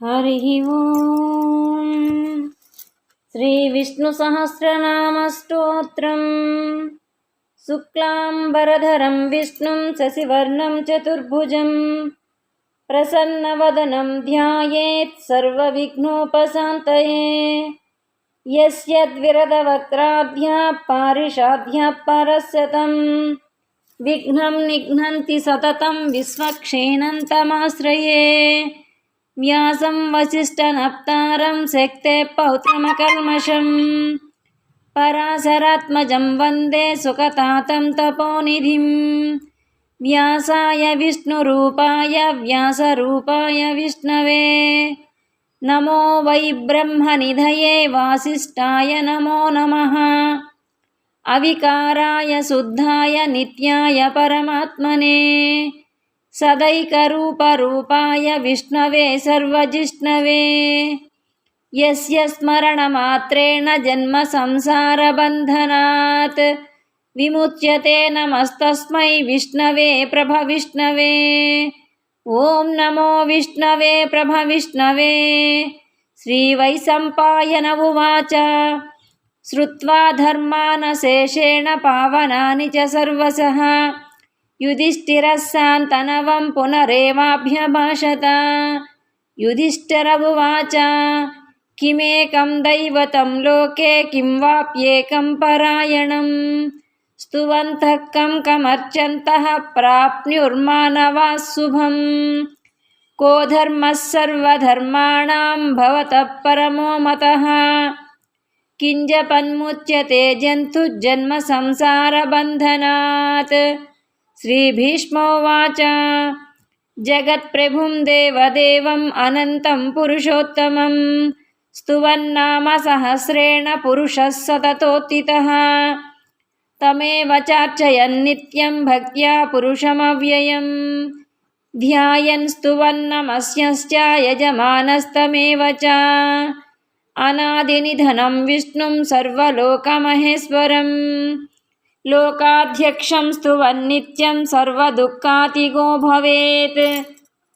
हरिः ओम्। श्रीविष्णुसहस्रनामस्तोत्रम्। शुक्लाम्बरधरं विष्णुं शशिवर्णं चतुर्भुजं प्रसन्नवदनं ध्यायेत् सर्वविघ्नोपशान्तये। यस्यद्विरदवक्त्राद्याः पारिषाद्याः परस्यतं विघ्नं निघ्नन्ति सततं विश्वक्षेणन्तमाश्रये। व्यासं वसिष्ठनप्तारं शक्तेः पौत्रमकल्मषम् पराशरात्मजं वन्दे सुखतातं तपोनिधिं। व्यासाय विष्णुरूपाय व्यासरूपाय विष्णवे नमो वै ब्रह्मनिधये वासिष्ठाय नमो नमः। अविकाराय शुद्धाय नित्याय परमात्मने सदैकरूपरूपाय विष्णवे सर्वजिष्णवे। यस्य स्मरणमात्रेण जन्मसंसारबन्धनात् विमुच्यते नमस्तस्मै विष्णवे प्रभविष्णवे। ॐ नमो विष्णवे प्रभविष्णवे। श्रीवैशम्पायन उवाच श्रुत्वा धर्मानशेषेण पावनानि च सर्वशः युधिष्ठिरः शान्तनवं पुनरेवाभ्यभाषत। युधिष्ठिर उवाच किमेकं दैवतं लोके किं वाप्येकं परायणं स्तुवन्तः कमर्चन्तः प्राप्नुर्मानवाः शुभम्। को धर्मः सर्वधर्माणां भवतः परमो मतः किञ्जपन्मुच्यते जन्तुर्जन्म संसारबन्धनात्। श्रीभीष्मोवाच जगत्प्रभुं देवदेवम् अनन्तं पुरुषोत्तमं स्तुवन्नाम सहस्रेण पुरुषः सततोत्थितः। तमेव चार्चयन् नित्यं भक्त्या पुरुषमव्ययम् ध्यायन् स्तुवन्नमस्यश्च यजमानस्तमेव च। अनादिनिधनं विष्णुं सर्वलोकमहेश्वरम् लोकाध्यक्षं स्तुवन्नित्यं सर्वदुःखातिगो भवेत्।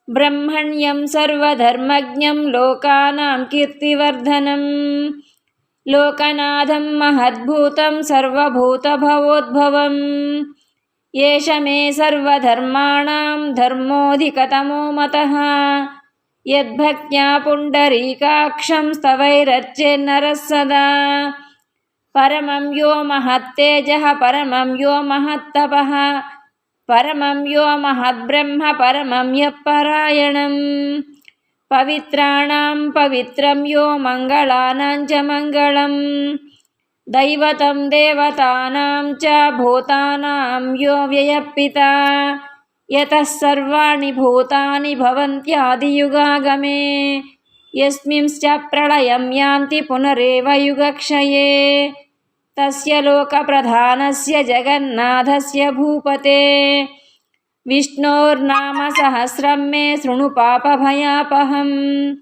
ब्रह्मण्यं सर्वधर्मज्ञं लोकानां कीर्तिवर्धनम् लोकनाथं महद्भूतं सर्वभूतभवोद्भवम्। एष मे सर्वधर्माणां धर्मोऽधिकतमो मतः यद्भक्त्या पुण्डरीकाक्षं स्तवैरर्चेन्नरः सदा। परमं यो महत्तेजः परमं यो महत्तपः परमं यो महद्ब्रह्म परमं यः परायणम्। पवित्राणां पवित्रं यो मङ्गलानां च मङ्गलम् दैवतं देवतानां च भूतानां यो व्ययः यतः सर्वाणि भूतानि भवन्त्यादियुगागमे यस्मिंश्च प्रलयं यान्ति पुनरेव युगक्षये। तस्य लोकप्रधानस्य जगन्नाथस्य भूपते विष्णोर्नाम सहस्रं मे शृणु पापभयापहम्।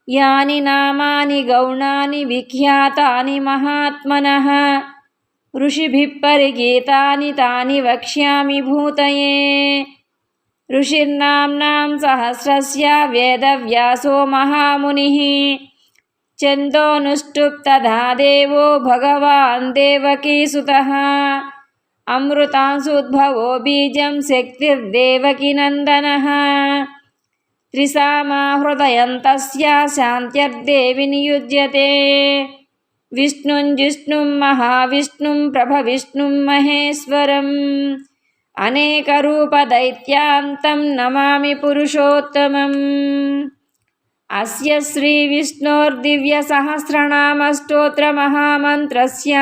यानि नामानि गौणानि विख्यातानि महात्मनः ऋषिभिः परिगीतानि तानि वक्ष्यामि भूतये। ऋषिर्नाम्नां सहस्रस्य वेदव्यासो महामुनिः छन्दोनुष्टुप् तथा देवो भगवान् देवकीसुतः। अमृतांशुद्भवो बीजं शक्तिर्देवकीनन्दनः त्रिसामा हृदयं तस्य शान्त्यर्थे विनियुज्यते। विष्णुं जिष्णुं महाविष्णुं प्रभविष्णुं महेश्वरम् अनेकरूपदैत्यान्तं नमामि पुरुषोत्तमम्। अस्य श्रीविष्णोर्दिव्यसहस्रनामस्तोत्रमहामन्त्रस्य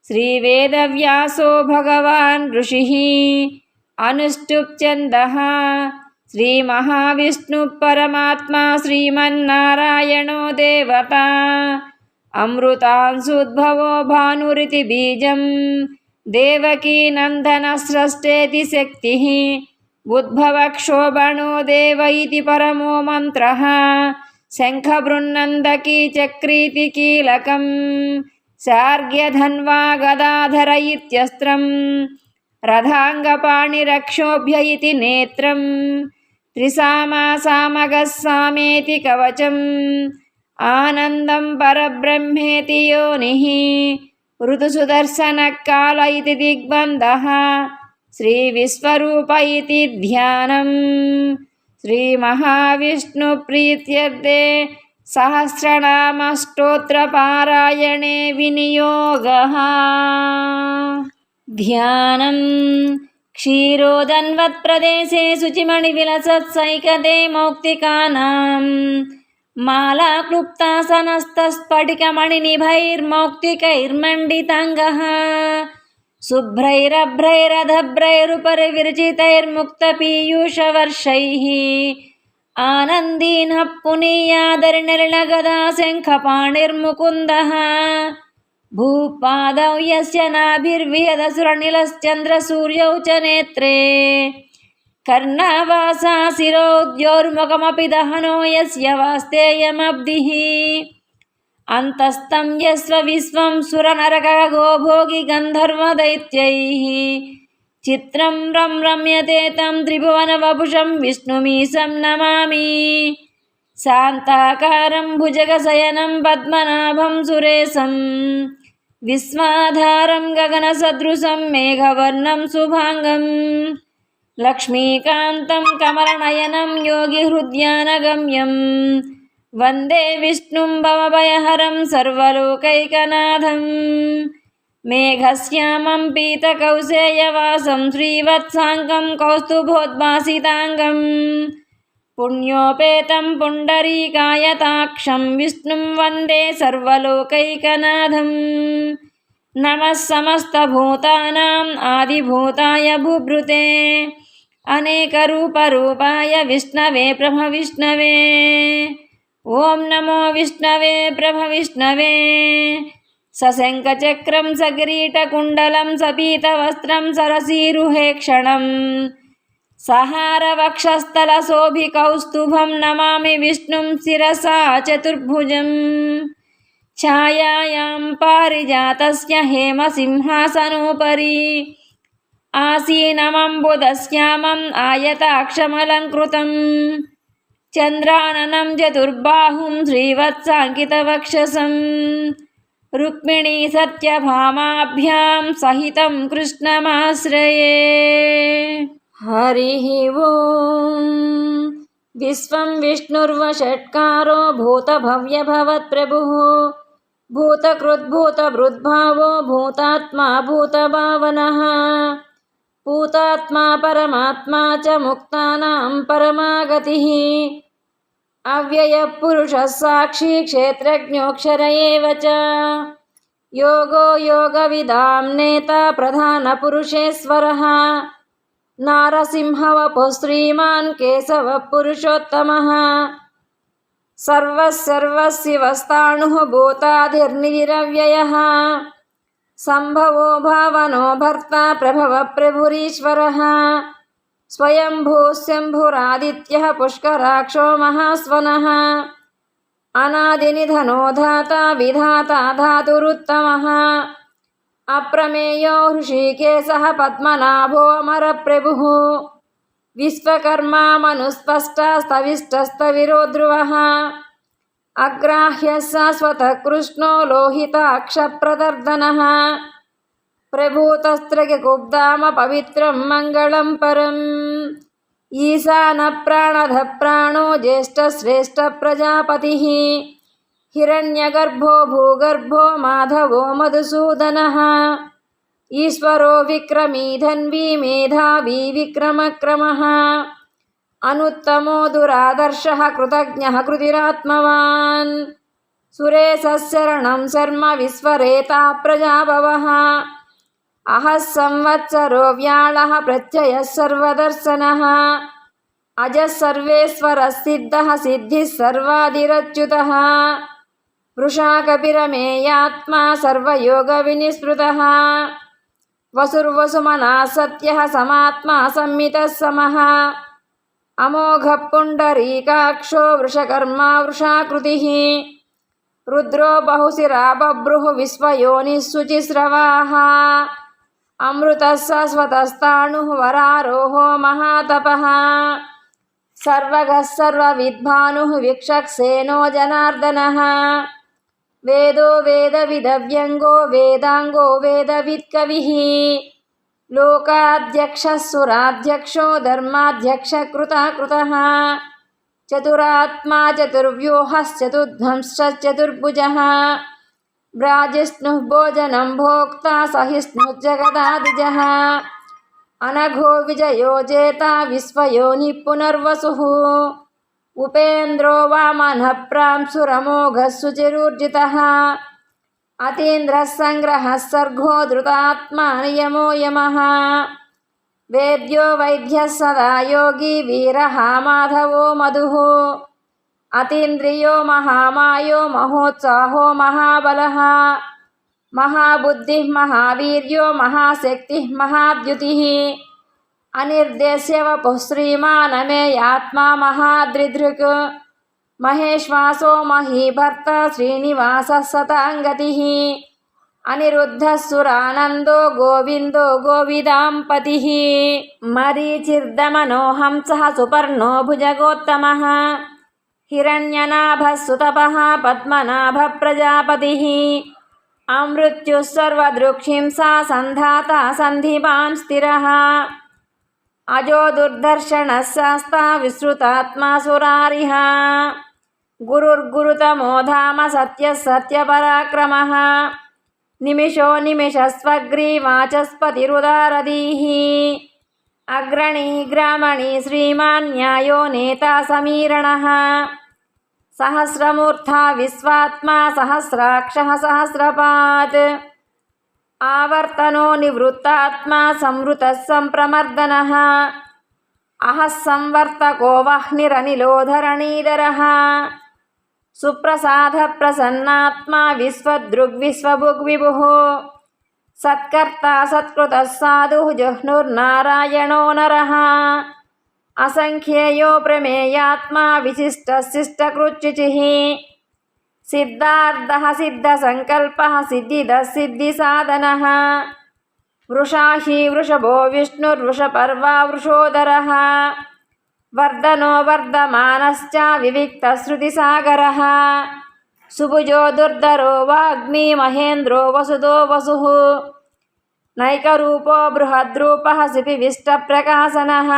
श्रीवेदव्यासो भगवान् ऋषिः अनुष्टुप् छन्दः। श्रीमहाविष्णुः परमात्मा श्रीमन्नारायणो देवता अमृतांशुद्भवो भानुरिति बीजं देवकीनन्दनस्रष्टेति शक्तिः उद्भवक्षोभणो देव इति परमो मन्त्रः शङ्खबृन्नन्दकी चक्रीति कीलकम् शार्ङ्ग्यधन्वा गदाधर इत्यस्त्रम् रथाङ्गपाणिरक्षोभ्य इति नेत्रम् त्रिसामासामगः सामेति कवचम् आनन्दं परब्रह्मेति योनिः ऋतुसुदर्शनः काल इति दिग्बन्धः श्रीविश्वरूप इति ध्यानम् श्रीमहाविष्णुप्रीत्यर्थे सहस्रनामस्तोत्रपारायणे विनियोगः। ध्यानम् क्षीरोदन्वत्प्रदेशे शुचिमणिविलसत्सैकते मौक्तिकानाम् मालाक्लुप्तासनस्तस्फटिकमणिनिभैर्मौक्तिकैर्मण्डिताङ्गः शुभ्रैरभ्रैरधभ्रैरुपरिविरचितैर्मुक्तपीयूषवर्षैः आनन्दीनः पुनीयादरिणरिणगदा शङ्खपाणिर्मुकुन्दः भूपादौ यस्य नाभिर्विहदसुरनिलश्चन्द्रसूर्यौ च नेत्रे कर्णावासा शिरोद्योर्मुखमपि दहनो यस्य वास्तेयमब्धिः अन्तस्तं यस्व विश्वं सुरनरकगो भोगि गन्धर्वदैत्यैः चित्रं रम्यते तं त्रिभुवनवपुषं विष्णुमीशं नमामि शान्ताकारं भुजगशयनं पद्मनाभं सुरेशं विश्वाधारं गगनसदृशं मेघवर्णं शुभाङ्गं लक्ष्मीकान्तं कमलनयनं योगिहृद्यानगम्यं वन्दे विष्णुं भवभयहरं सर्वलोकैकनाथं मेघश्यामं पीतकौशेयवासं श्रीवत्साङ्गं कौस्तुभोद्भासिताङ्गं पुण्योपेतं पुण्डरीकायताक्षं विष्णुं वन्दे सर्वलोकैकनाथं नमः समस्तभूतानाम् आदिभूताय बुभृते अनेकरूपरूपाय विष्णवे प्रभविष्णवे ॐ नमो विष्णवे प्रभविष्णवे सशङ्खचक्रं सकिरीटकुण्डलं सपीतवस्त्रं सरसीरुहेक्षणं सहारवक्षस्थलशोभिकौस्तुभं नमामि विष्णुं शिरसा चतुर्भुजं छायायां पारिजातस्य हेमसिंहासनोपरि आसीनमम्बुदश्यामम् आयताक्षमलङ्कृतं चन्द्राननं चतुर्बाहुं श्रीवत्साङ्कितवक्षसं रुक्मिणी सत्यभामाभ्यां सहितं कृष्णमाश्रये। हरिः ओं। विश्वं विष्णुर्वषट्कारो भूतभव्यभवत्प्रभुः भूतकृद्भूतभृद्भावो भूतात्मा भूतभावनः भूतात्मा परमात्मा च मुक्तानां परमागतिः अव्ययपुरुषः साक्षी क्षेत्रज्ञोऽक्षर एव च योगो योगविदां नेता प्रधानपुरुषेश्वरः नारसिंहवपुः श्रीमान् केशवः पुरुषोत्तमः सर्वशिवस्ताणुः भूतादिर्निरव्ययः सम्भवो भावनो भर्ता प्रभवः प्रभुरीश्वरः स्वयंभूः शम्भुरादित्यः पुष्कराक्षो महास्वनः अनादिनिधनो धाता विधाता धातुरुत्तमः अप्रमेयो हृषीकेशः पद्मनाभो अमरप्रभुः विश्वकर्मा मनुस्पष्टस्तविष्टस्तविरो ध्रुवः अग्राह्यः शाश्वतः कृष्णो लोहिताक्षप्रदर्दनः प्रभूतस्त्रयकुब्धाम पवित्रं मङ्गलं परम् ईशानप्राणधः प्राणो ज्येष्ठश्रेष्ठप्रजापतिः हिरण्यगर्भो भूगर्भो माधवो मधुसूदनः ईश्वरो विक्रमी धन्वी मेधावी विक्रमक्रमः अनुत्तमो दुरादर्शः कृतज्ञः कृतिरात्मवान् सुरेशः शरणं शर्म विश्वरेता प्रजाभवः अहः संवत्सरो व्याळः प्रत्ययः सर्वदर्शनः अजः सर्वेश्वरः सिद्धः सिद्धिः सर्वादिरच्युतः वृषा कपिरमेयात्मा सर्वयोगविनिस्मृतः वसुर्वसुमनः सत्यः समात्मा संमितः समः अमोघः पुण्डरीकाक्षो वृषकर्मा वृषाकृतिः रुद्रो बहुशिरा बभ्रुः विश्वयोनिः शुचिस्रवाः अमृतः शाश्वतस्ताणुः वरारोहो महातपः सर्वगः सर्वविद्भानुः विक्षक्सेनो जनार्दनः वेदो वेदविदव्यङ्गो वेदाङ्गो वेदवित्कविः लोकाध्यक्षः सुराध्यक्षो धर्माध्यक्षकृतः चतुरात्मा चतुर्व्यूहश्चतुर्ध्वंश्चतुर्भुजः ब्राजिष्णुः भोजनं भोक्ता सहिष्णुर्जगदादिजः अनघो विजयो जेता विश्वयोनिः पुनर्वसुः उपेन्द्रो वामनः प्रांशुरमोघः सुचिरूर्जितः अतीन्द्रः सङ्ग्रहः सर्गो धृतात्मा नियमो यमः वेद्यो वैद्यः सदा योगी वीरः माधवो मधुः अतीन्द्रियो महामायो महोत्साहो महाबलः महाबुद्धिः महावीर्यो महाशक्तिः महाद्युतिः अनिर्देश्य वपुः श्रीमानमेयात्मा महादृदृक् महेश्वासो महीभर्ता श्रीनिवासः सताङ्गतिः अनिरुद्धः सुरानन्दो गोविन्दो गोविदाम्पतिः मरीचिर्दमनो हंसः सुपर्णो भुजगोत्तमः हिरण्यनाभः सुतपः पद्मनाभः प्रजापतिः अमृत्युः सर्वदृक्हिंसा सन्धाता सन्धिमान् स्थिरः अजो दुर्दर्शनः शास्ता विश्रुतात्मा सुरारिः गुरुर्गुरुतमो धाम सत्यः सत्यपराक्रमः निमिषो निमिषस्वग्रीवाचस्पतिरुदारधीः अग्रणी ग्रामणी श्रीमान् न्यायो नेता समीरणः सहस्रमूर्धा विश्वात्मा सहस्राक्षः सहस्रपात् आवर्तनो निवृत्तात्मा संवृतः सम्प्रमर्दनः अहः संवर्तको वह्निरनिलोधरणीधरः सुप्रसादः प्रसन्नात्मा विश्वदृग्विश्वभुग्विभुः सत्कर्ता सत्कृतः साधुः जह्नुर्नारायणो नरः असंख्येयो प्रमेयात्मा विशिष्टः शिष्टकृच्युचिः सिद्धार्थः सिद्धसङ्कल्पः सिद्धिदः सिद्धिसाधनः वृषाही वृषभो विष्णुर्वृषपर्वा वृषोदरः वर्धनो वर्धमानश्च विविक्तश्रुतिसागरः सुभुजो दुर्धरो वाग्मी महेन्द्रो वसुदो वसुः नैकरूपो बृहद्रूपः सिपिविष्टप्रकाशनः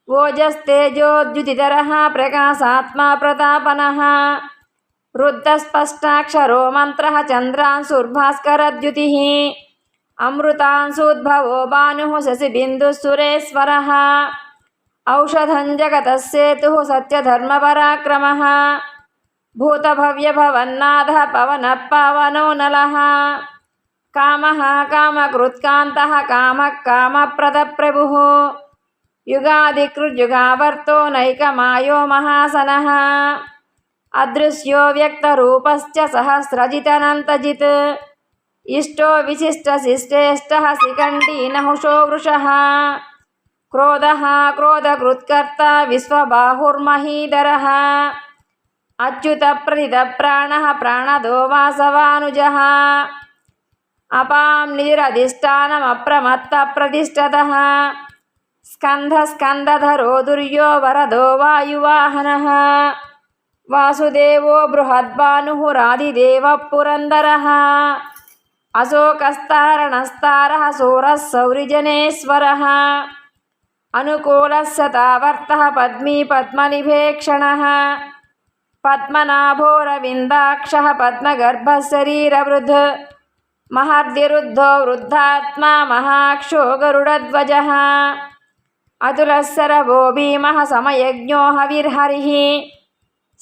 ओजस्तेजोद्युतिधरः प्रकाशात्मा प्रतापनः रुद्धस्पष्टाक्षरो मन्त्रः चन्द्रांशुर्भास्करद्युतिः अमृतांशुद्भवो भानुः शशिबिन्दुः सुरेश्वरः औषधं जगतः सेतुः सत्यधर्मपराक्रमः भूतभव्यभवन्नाथः पवनः पावनो नलः कामः कामकृत्कान्तः कामः कामप्रदप्रभुः युगादिकृद्युगावर्तो नैकमायो महासनः अदृश्यो व्यक्तरूपश्च सहस्रजितनन्तजित् इष्टो विशिष्टशिष्टेष्टः शिखण्डी नहुषो वृषः क्रोधः क्रोधकृत्कर्ता विश्वबाहुर्महीधरः अच्युतप्रथितप्राणः प्राणदो वासवानुजः अपां निरधिष्ठानमप्रमत्तप्रतिष्ठतः स्कन्धः स्कन्धधरो दुर्यो वरदो वायुवाहनः वासुदेवो बृहद्भानुरादिदेवः पुरन्दरः अशोकस्तारणस्तारः शूरः सौरिजनेश्वरः अनुकूलः सतावर्तः पद्मी पद्मनिभेक्षणः पद्मनाभोरविन्दाक्षः पद्मगर्भः शरीरवृद् महर्दिरुद्धो वृद्धात्मा महाक्षो गरुडध्वजः अतुलः शरभो भीमः समयज्ञो हविर्हरिः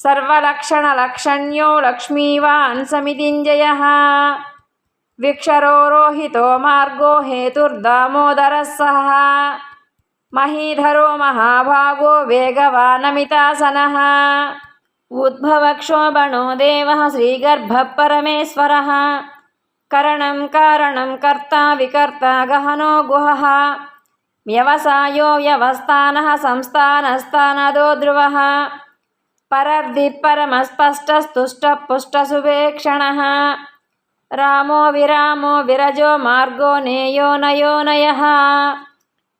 सर्वलक्षणलक्षण्यो लक्ष्मीवान् समितिञ्जयः विक्षरो रोहितो मार्गो हेतुर्दामोदरः सः महीधरो महाभागो वेगवानमितासनः उद्भवक्षोभणो देवः श्रीगर्भः परमेश्वरः करणं कारणं कर्ता विकर्ता गहनो गुहः व्यवसायो व्यवस्थानः संस्थानस्थानदो ध्रुवः परर्दिपरमस्पष्टस्तुष्टः पुष्टसुवेक्षणः रामो विरामो विरजो मार्गो नेयो नयो नयः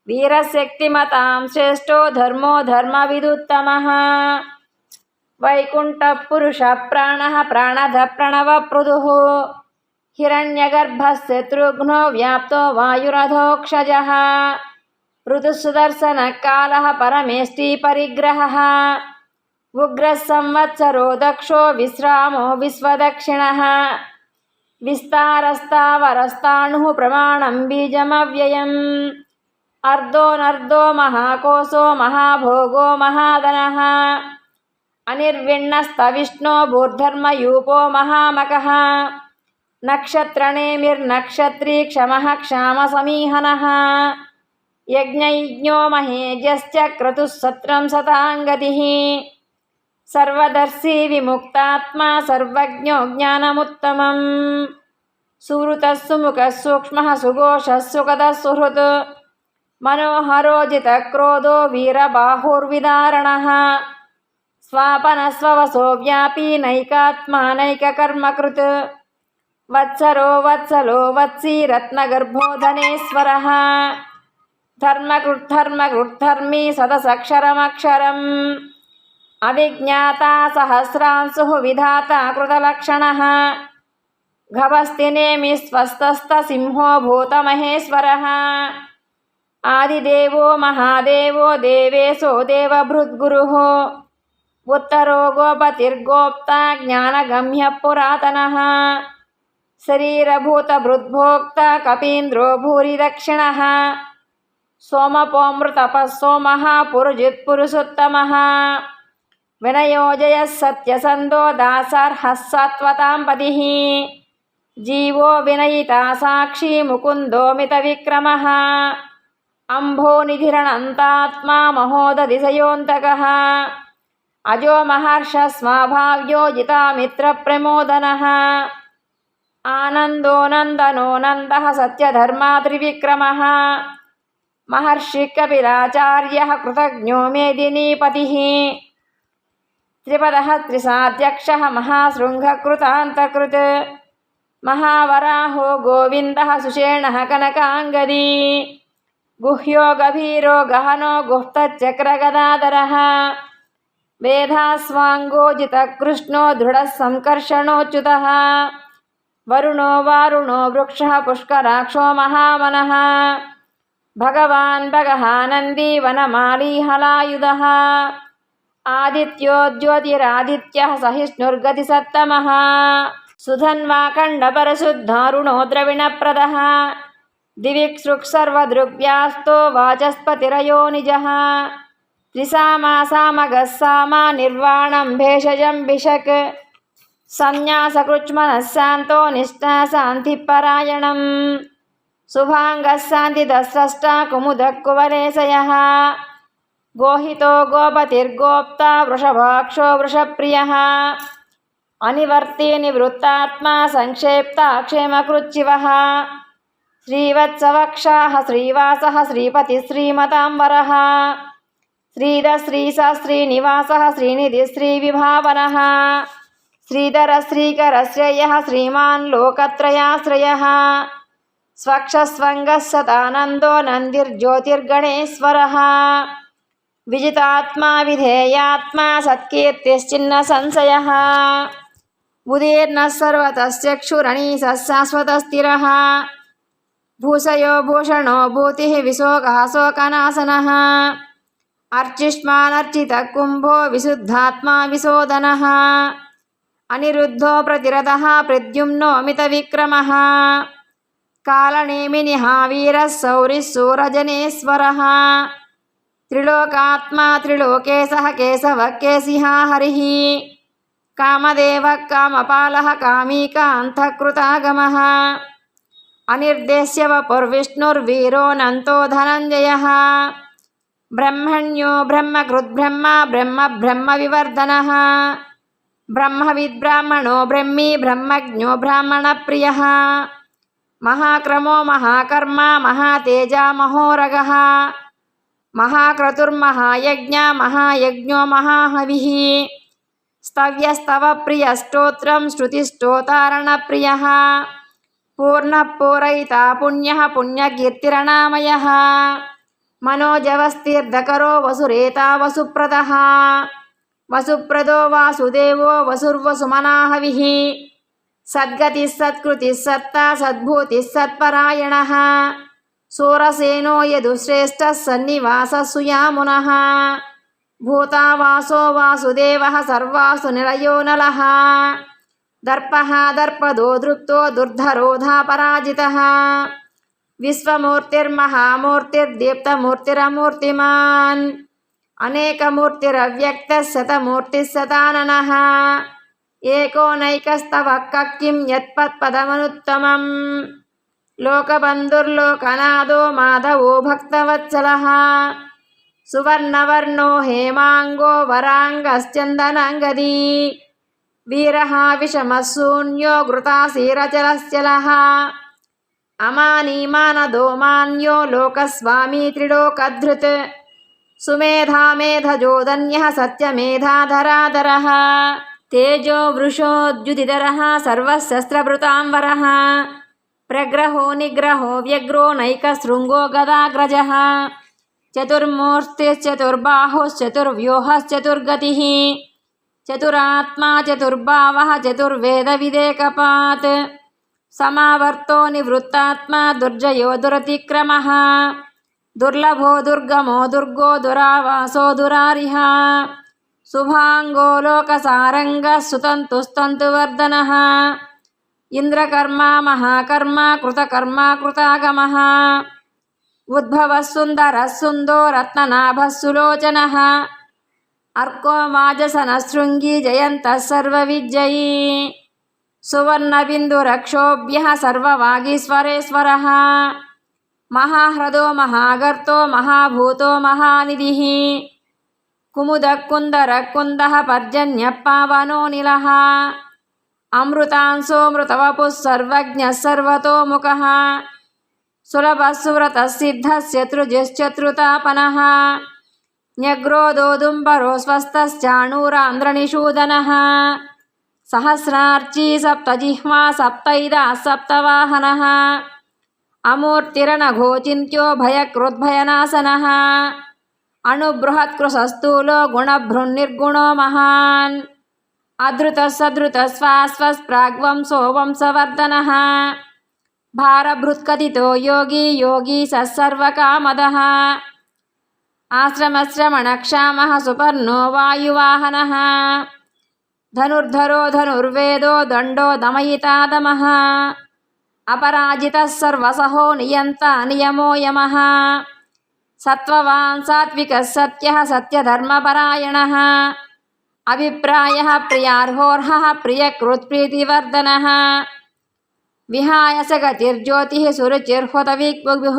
वीरशक्तिमतां श्रेष्ठो धर्मो धर्मविदुत्तमः वैकुण्ठः पुरुषः प्राणः प्राणदः प्रणवप्रुदुः हिरण्यगर्भः शत्रुघ्नो व्याप्तो वायुरधोक्षजः ऋतुः सुदर्शनः कालः परमेष्टिपरिग्रहः उग्रः संवत्सरो दक्षो विश्रामो विश्वदक्षिणः विस्तारस्तावरस्ताणुः प्रमाणं बीजमव्ययम् अर्धोऽनर्धो महाकोशो महाभोगो महाधनः अनिर्विण्णस्तविष्णो भूर्धर्मयूपो महामकः नक्षत्रनेमिर्नक्षत्री क्षमः क्षामसमीहनः यज्ञयज्ञो महेज्यश्च क्रतुः सत्रं शताङ्गतिः सर्वदर्शी विमुक्तात्मा सर्वज्ञो ज्ञानमुत्तमम् सुहृतः सुमुखः सूक्ष्मः सुघोषः सुखदः सुहृत् मनोहरोजितक्रोधो वीरबाहुर्विदारणः स्वापनस्ववसो व्यापी नैकात्मा नैककर्मकृत् वत्सरो वत्सलो वत्सी रत्नगर्भो धनेश्वरः धर्मकृद्धर्मकृद्धर्मी सदसक्षरमक्षरम् अविज्ञाता सहस्रांशुः विधाता कृतलक्षणः गभस्तिनेमि स्वस्तस्तसिंहो भूतमहेश्वरः आदिदेवो महादेवो देवेशो देवभृद्गुरुः उत्तरो गोपतिर्गोप्ता ज्ञानगम्यः पुरातनः शरीरभूतभृद्भोक्ता कपीन्द्रो भूरि दक्षिणः सोमपोऽमृतपः सोमः पुरुजित्पुरुषोत्तमः विनयोजयः सत्यसन्धो दासार्हः सात्वतां पतिः जीवो विनयिता साक्षी मुकुन्दो मितविक्रमः अम्भोनिधिरनन्तात्मा महोदधिशयोऽन्तकः अजो महर्षस्वाभाव्यो जितामित्रप्रमोदनः आनन्दो नन्दनो नन्दः सत्यधर्मा त्रिविक्रमः महर्षिकपिलाचार्यः कृतज्ञो मेदिनीपतिः त्रिपदः त्रिसाध्यक्षः महाशृङ्गकृतान्तकृत् महावराहो गोविन्दः सुषेणः कनकाङ्गदी गुह्यो गभीरो गहनो गुप्तचक्रगदाधरः वेदास्वाङ्गोजितकृष्णो दृढः सङ्कर्षणोच्युतः वरुणो वारुणो वृक्षः पुष्कराक्षो महावनः भगवान् भगहानन्दी वनमाली हलायुधः आदित्यो ज्योतिरादित्यः सहिष्णुर्गतिसत्तमः सुधन्वाखण्डपरशुद्धारुणो द्रविणप्रदः दिविक्सृक्सर्वदृग्व्यास्तो वाचस्पतिरयो निजः त्रिसामा सामगः सामा निर्वाणं भेषजं भिषक् संन्यासकृच्मनः शान्तो निष्ठा शान्तिपरायणम् शुभाङ्गः शान्तिदस्रष्टा कुमुदः कुवलेशयः गोहितो गोपतिर्गोप्ता वृषभाक्षो वृषप्रियः अनिवर्ती निवृत्तात्मा संक्षेप्ता क्षेमकृच्छिवः श्रीवत्सवक्षाः श्रीवासः श्रीपतिः श्रीमताम्बरः श्रीधः श्रीशः श्रीनिवासः श्रीनिधिः श्रीविभावनः श्रीधरः श्रीकरः श्रेयः श्रीमान् लोकत्रयाश्रयः स्वक्षस्वङ्गः सदानन्दो नन्दिर्ज्योतिर्गणेश्वरः विजितात्मा विधेयात्मा सत्कीर्तिश्चिन्न संशयः उदीर्णः सर्वतश्चक्षुरणीशः शाश्वतस्थिरः भूषयो भूषणो भूतिः विशोकः शोकनाशनः अर्चिष्मानर्चितः कुम्भो विशुद्धात्मा विशोधनः अनिरुद्धो प्रतिरथः प्रद्युम्नो मितविक्रमः कालनेमिनिः वीरः शौरिः शूरजनेश्वरः त्रिलोकात्मा त्रिलोकेशः केशवः केशिहा हरिः कामदेवः कामपालः कामीकान्तःकृतागमः अनिर्देश्य वपुर्विष्णुर्वीरोऽनन्तो धनञ्जयः ब्रह्मण्यो ब्रह्मकृद्ब्रह्मा ब्रह्म ब्रह्मविवर्धनः ब्रह्मविद्ब्राह्मणो ब्रह्मी ब्रह्मज्ञो ब्राह्मणप्रियः महाक्रमो महाकर्मा महातेजा महोरगः महाक्रतुर्महायज्ञ महायज्ञो महाहविः स्तव्यस्तवप्रियस्तोत्रं श्रुतिस्तोतारणप्रियः पूर्णः पूरयिता पुण्यः पुण्यकीर्तिरनामयः मनोजवस्तीर्धकरो वसुरेता वसुप्रदः वसुप्रदो वासुदेवो वसुर्वसुमनाहविः सद्गतिः सत्कृतिः सत्ता सद्भूतिः सत्परायणः सूरसेनो यदुश्रेष्ठः सन्निवासः सुयामुनः भूतावासो वासुदेवः सर्वासु निलयो नलः दर्पः दर्पदो दृप्तो दुर्धरोधापराजितः विश्वमूर्तिर्महामूर्तिर्दीप्तमूर्तिरमूर्तिमान् अनेकमूर्तिरव्यक्तः शतमूर्तिः शताननः एकोनैकस्तवः किं यत्पदमनुत्तमम् लोकबन्धुर्लोकनाथो माधवो भक्तवत्सलः सुवर्णवर्णो हेमाङ्गो वराङ्गश्चन्दनाङ्गदी वीरः विषमः शून्यो घृतासीरचलश्चलः अमानीमानदो मान्यो लोकस्वामी त्रिलोकधृत् सुमेधामेधजो धन्यः सत्यमेधाधराधरः तेजो वृषोद्युतिधरः सर्वशस्त्रभृताम्बरः प्रग्रहो निग्रहो व्यग्रो नैकशृङ्गो गदाग्रजः चतुर्मूर्तिश्चतुर्बाहुश्चतुर्व्यूहश्चतुर्गतिः चतुरात्मा चतुर्भावः चतुर्वेदविदेकपात् समावर्तो निवृत्तात्मा दुर्जयो दुरतिक्रमः दुर्लभो दुर्गमो दुर्गो दुरावासो दुरारिः शुभाङ्गो लोकसारङ्गः सुतन्तुस्तन्तुवर्धनः इन्द्रकर्मा महाकर्मा कृतकर्मा कृतागमः उद्भवः सुन्दरः सुन्दो रत्ननाभः सुलोचनः अर्को वाजसनः शृङ्गी जयन्तः सर्वविजयी सुवर्णबिन्दुरक्षोभ्यः सर्ववागीश्वरेश्वरः महाह्रदो महागर्तो महाभूतो महानिधिः कुमुदः कुन्दरः कुन्दः पर्जन्यः पावनोऽनिलः अमृतांशोऽमृतवपुः सर्वज्ञः सर्वतोमुखः सुलभः सुव्रतः सिद्धः शत्रुजिश्चत्रुतापनः न्यग्रोदोदुम्बरो स्वस्थश्चाणूरान्ध्रनिषूदनः सहस्रार्ची सप्तजिह्वा सप्तैदा सप्तवाहनः अमूर्तिरनघोचिन्त्यो भयकृद्भयनाशनः अणुबृहत्कृशस्तूलो गुणभृन्निर्गुणो महान् अधृतः सधृतः स्वास्वस्प्राग्वंशो वंशवर्धनः भारभृत्कथितो योगी योगी सर्वकामदः आश्रमश्रमणक्षामः सुपर्णो वायुवाहनः धनुर्धरो धनुर्वेदो दण्डो दमयितादमः अपराजितः सर्वसहो नियन्ता नियमो यमः सत्त्ववान् सात्विकः सत्यः सत्यधर्मपरायणः अभिप्रायः प्रियार्होर्हः प्रियकृत्प्रीतिवर्धनः विहाय स गतिर्ज्योतिः सुरुचिर्हुतविग्भुः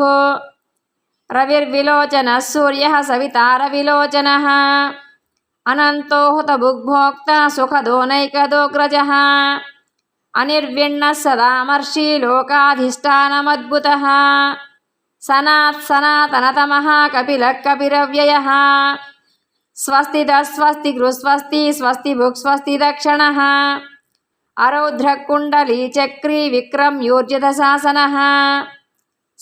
रविर्विलोचनः सूर्यः सवितारविलोचनः अनन्तो हुतभुग्भोक्ता सुखदो नैकदोऽग्रजः अनिर्विण्णः सदामर्षि लोकाधिष्ठानमद्भुतः सनातनतमः कपिलः कपिरव्ययः स्वस्तिदः स्वस्तिकृस्वस्ति स्वस्तिभुक् स्वस्तिदक्षिणः अरौद्रकुण्डली चक्री विक्रम्योर्जितशासनः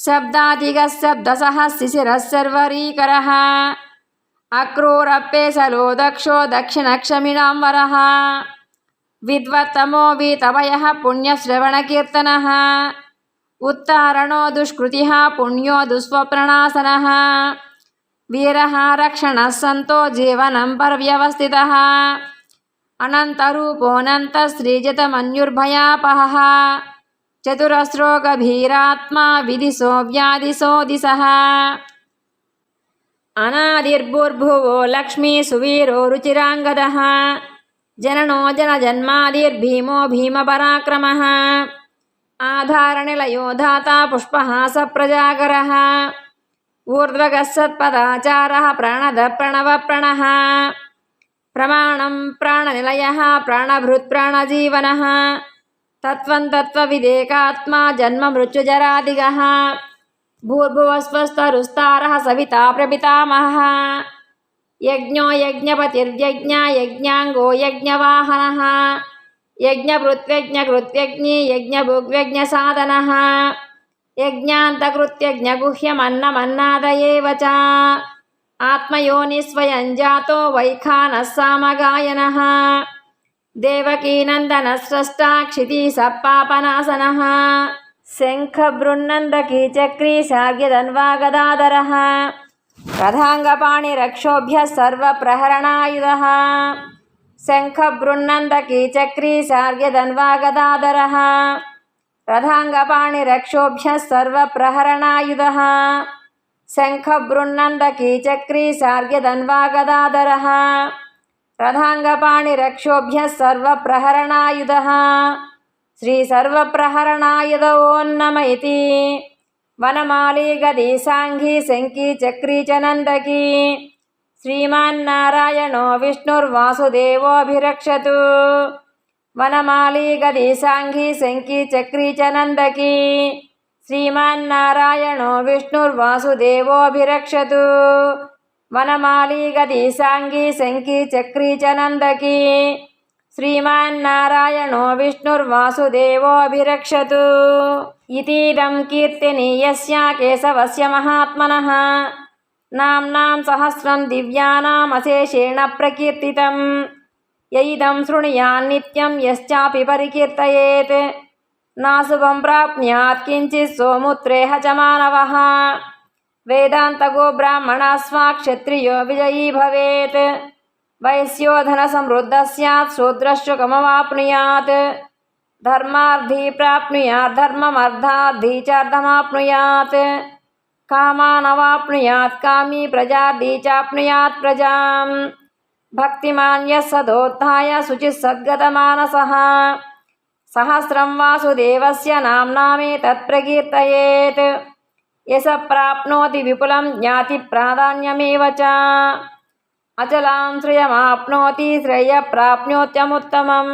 शब्दादिगः शब्दसः शिशिरः सर्वरीकरः अक्रूरप्येशलो दक्षो दक्षिणक्षमिणाम्बरः विद्वत्तमो वीतवयः पुण्यश्रवणकीर्तनः उत्तारणो दुष्कृतिः पुण्यो दुःस्वप्ननाशनः वीरः रक्षणः सन्तो जीवनं पर्यवस्थितः अनन्तरूपोऽनन्तः श्रीजितमन्युर्भयापहः चतुरस्रो गभीरात्मा विदिशो व्यादिशो दिशः अनादिर्भुर्भुवो लक्ष्मी सुवीरो रुचिराङ्गदः जननो जनजन्मादिर्भीमो भीमपराक्रमः आधारनिलयो धाता पुष्पहास प्रजागरः ऊर्ध्वगः सत्पदाचारः प्रणदः प्रणवप्रणः प्रमाणं प्राणनिलयः प्राणभृत् प्राणजीवनः तत्त्वं तत्त्वविदेकात्मा जन्ममृत्युजरादिगः भूर्भुवस्वस्तरुस्तारः सविता प्रपितामहः यज्ञो यज्ञपतिर्यज्ञ यज्ञाङ्गो यज्ञवाहनः यज्ञभृत्व्यज्ञकृत्यज्ञी यज्ञभुग्व्यज्ञसाधनः यज्ञान्तकृत्यज्ञगुह्यमन्नमन्नादयेव च आत्मयोनिस्वयं जातो वैखानः सामगायनः देवकीनन्दनस्रष्टा क्षितिसप्पापनासनः शङ्खबृन्नन्दकी चक्री शार्ङ्गधन्वा गदाधरः रथाङ्गपाणिरक्षोभ्यः सर्वप्रहरणायुधः शङ्खबृन्नन्दकी चक्री शार्ङ्गधन्वा गदाधरः रथाङ्गपाणिरक्षोभ्यः सर्वप्रहरणायुधः शङ्खबृन्नन्दकी चक्री शार्ङ्गधन्वा गदाधरः रथाङ्गपाणिरक्षोभ्यः सर्वप्रहरणायुधः श्री सर्वप्रहरणायुध ओं नमः इति वनमाली गदी सांघी शंकी चक्री च नंदकी श्रीमान्नारायणो विष्णुर्वासुदेवोऽभिरक्षतु वनमाली गदी सांघी शंकी चक्री च नंदकी श्रीमान्नारायणो विष्णुर्वासुदेवोऽभिरक्षतु वनमाली गदी सांघी शंकी चक्री च नंदकी श्रीमान्नारायणो विष्णुर्वासुदेवोऽभिरक्षतु इतीदं कीर्तनीयस्य केशवस्य महात्मनः नाम्नां सहस्रं दिव्यानामशेषेण प्रकीर्तितं यैदं शृणुयान् नित्यं यश्चापि परिकीर्तयेत् नाशुभं प्राप्नुयात् किञ्चित् सोमुत्रेह च मानवः वेदान्तगो ब्राह्मणः स्वाक्षत्रियो विजयी भवेत् वैश्यो धनसमृद्धः स्यात् शूद्रश्चकमवाप्नुयात् धर्मार्थी प्राप्नुयात् धर्ममर्थार्थी च अर्थमाप्नुयात् कामानवाप्नुयात् कामी प्रजार्थी चाप्नुयात् प्रजां भक्तिमान् यः सदोत्थाय शुचिः सद्गतमानसः सहस्रं वासुदेवस्य नाम्नामेतत् प्रकीर्तयेत् यश प्राप्नोति विपुलं ज्ञातिप्राधान्यमेव च अचलां श्रियमाप्नोति श्रेयः प्राप्नोत्यमुत्तमम्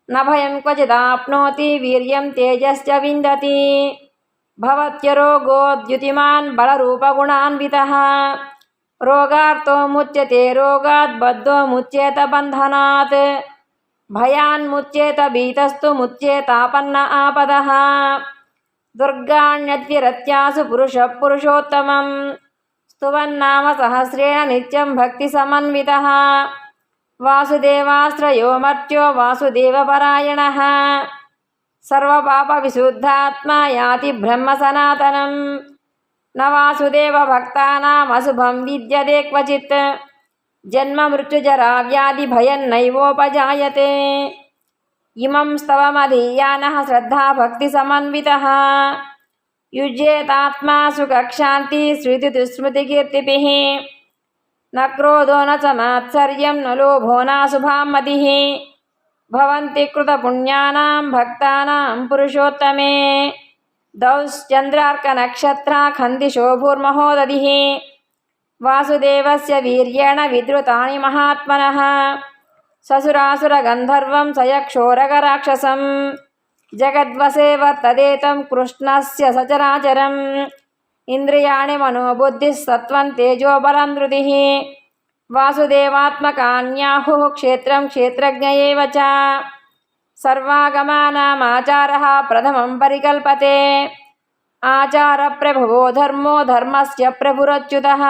न भयं क्वचिदाप्नोति वीर्यं तेजश्च विन्दति भवत्यरोगोद्युतिमान् बलरूपगुणान्वितः रोगार्तो मुच्यते रोगात् बद्धो मुच्येत बन्धनात् भयान्मुच्येत भीतस्तु मुच्येतापन्न आपदः दुर्गाण्यद्विरत्यासु पुरुषः पुरुषोत्तमं स्तुवन्नाम सहस्रेण नित्यं भक्तिसमन्वितः वासुदेवाश्रयो मर्त्यो वासुदेवपरायणः सर्वपापविशुद्धात्मा याति ब्रह्मसनातनं न वासुदेवभक्तानाम् अशुभं विद्यते क्वचित् जन्ममृत्युजराव्याधिभयन्नैवोपजायते इमं स्तवमधीयानः श्रद्धाभक्तिसमन्वितः युज्येतात्मा सुखशान्ति श्रुतिस्मृतिकीर्तिभिः न क्रोधो न च मात्सर्यं न लोभो नाशुभां मतिः भवन्ति कृतपुण्यानां भक्तानां पुरुषोत्तमे दौश्चन्द्रार्कनक्षत्रा खन्दिशो भूर्महोदधिः वासुदेवस्य वीर्येण विद्रुतानि महात्मनः ससुरासुरगन्धर्वं सयक्षोरगराक्षसं जगद्वशे वर्तदेतं कृष्णस्य सचराचरम् इंद्रियाणि मनोबुद्धिः सत्त्वं तेजो बलं धृतिः वासुदेवात्मकान्याहुः क्षेत्रं क्षेत्रज्ञ एव च सर्वागमानामाचारः प्रथमं परिकल्पते आचारप्रभवो धर्मो धर्मस्य प्रभुरच्युतः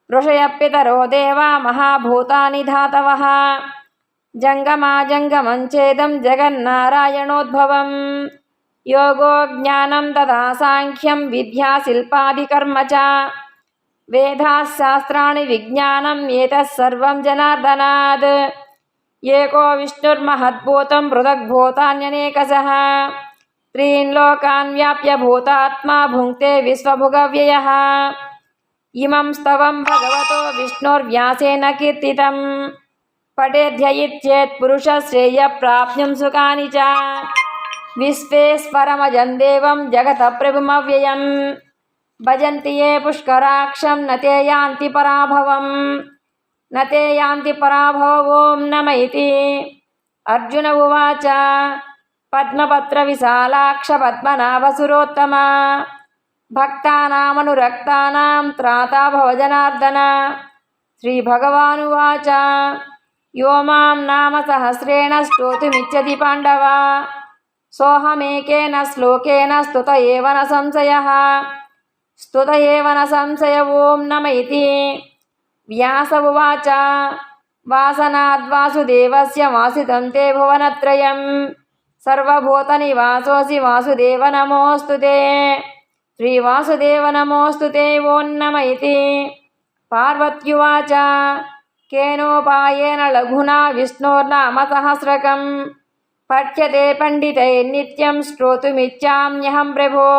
ऋषयः पितरो देवा महाभूतानि धातवः जङ्गमाजङ्गमं चेदं जगन्नारायणोद्भवम् योगो ज्ञानं तथा सांख्यं विद्या शिल्पादिकर्म च वेदाः शास्त्राणि विज्ञानम् एतत् सर्वं जनार्दनात् एको विष्णुर्महद्भूतं पृथग्भूतान्यनेकशः त्रीन् लोकान् व्याप्य भूतात्मा भुङ्क्ते विश्वभुगव्ययः इमं स्तवं भगवतो विष्णोर्व्यासेन कीर्तितं पठेद्ययिचेत् पुरुषश्रेयः प्राप्नुं सुखानि च विश्वेश्वरमजं देवं जगतः प्रभुमव्ययं भजन्ति ये पुष्कराक्षं न ते यान्ति पराभवम् न ते यान्ति पराभवो ॐ नमः इति अर्जुन उवाच पद्मपत्रविशालाक्ष पद्मनाभसुरोत्तम भक्तानामनुरक्तानां त्राता भव जनार्दन श्रीभगवानुवाच यो मां नाम सहस्रेण स्तोतुमिच्छति पाण्डव सोऽहमेकेन श्लोकेन स्तुत एव न संशयः स्तुत एव न संशय ॐ नम इति। व्यास उवाच वासनाद्वासुदेवस्य वासितं ते भुवनत्रयं सर्वभूतनिवासोऽसि वासुदेव नमोऽस्तु ते। श्रीवासुदेव नमोऽस्तु ते ॐ नम इति। पार्वत्युवाच केनोपायेन लघुना विष्णोर्नामसहस्रकं पठ्यते पण्डितैर्नित्यं श्रोतुमिच्छाम्यहं प्रभो।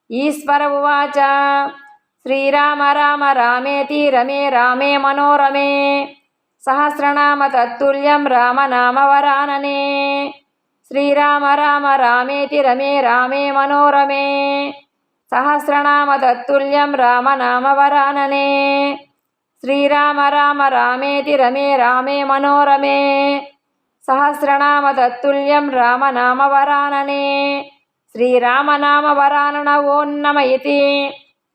ईश्वर उवाच श्रीराम राम रामेति रमे रामे मनोरमे सहस्रनाम तत्तुल्यं रामनामवरानने। श्रीराम राम रामेति रमे रामे मनोरमे सहस्रनाम तत्तुल्यं रामनामवरानने। श्रीराम राम रामेति रमे रामे मनोरमे सहस्रनाम तत्तुल्यं रामनामवरानने। श्रीरामनामवरानन ॐ नम इति।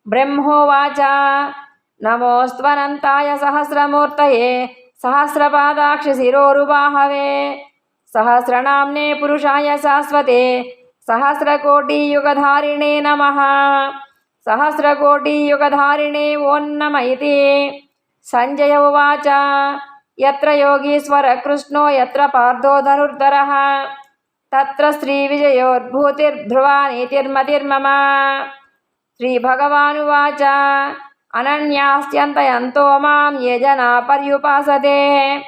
ब्रह्मोवाच नमोऽस्त्वनन्ताय सहस्रमूर्तये सहस्रपादाक्षशिरोरुबाहवे सहस्रनाम्ने पुरुषाय शाश्वते सहस्रकोटियुगधारिणे नमः। सहस्रकोटियुगधारिणे ॐ नम इति। संजय उवाच यत्र योगीश्वर कृष्णो यत्र पार्थो धनुर्धरः तत्र श्रीविजयोर्भूतिर्ध्रुवा नीतिर्मतिर्मम। श्रीभगवानुवाच अनन्यास्त्यन्तयन्तो मां ये जना पर्युपासते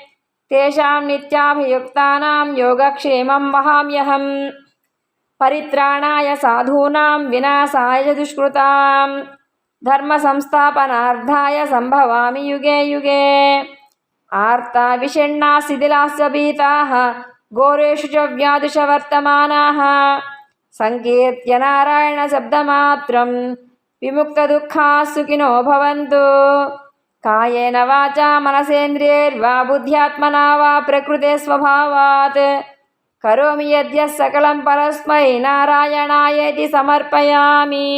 तेषां नित्याभियुक्तानां योगक्षेमं वहाम्यहम्। परित्राणाय साधूनां विनाशाय दुष्कृतां धर्मसंस्थापनार्थाय सम्भवामि युगे युगे। आर्ता विषण्णाः शिथिलाश्च भीताः घोरेषु च व्याधुषु वर्तमानाः संकीर्त्य नारायणशब्दमात्रं विमुक्तदुःखाः सुखिनो भवन्तु। कायेन वाचा मनसेन्द्रियैर्वा बुद्ध्यात्मना वा प्रकृते स्वभावात् करोमि यद्यत् सकलं परस्मै नारायणायेति समर्पयामि।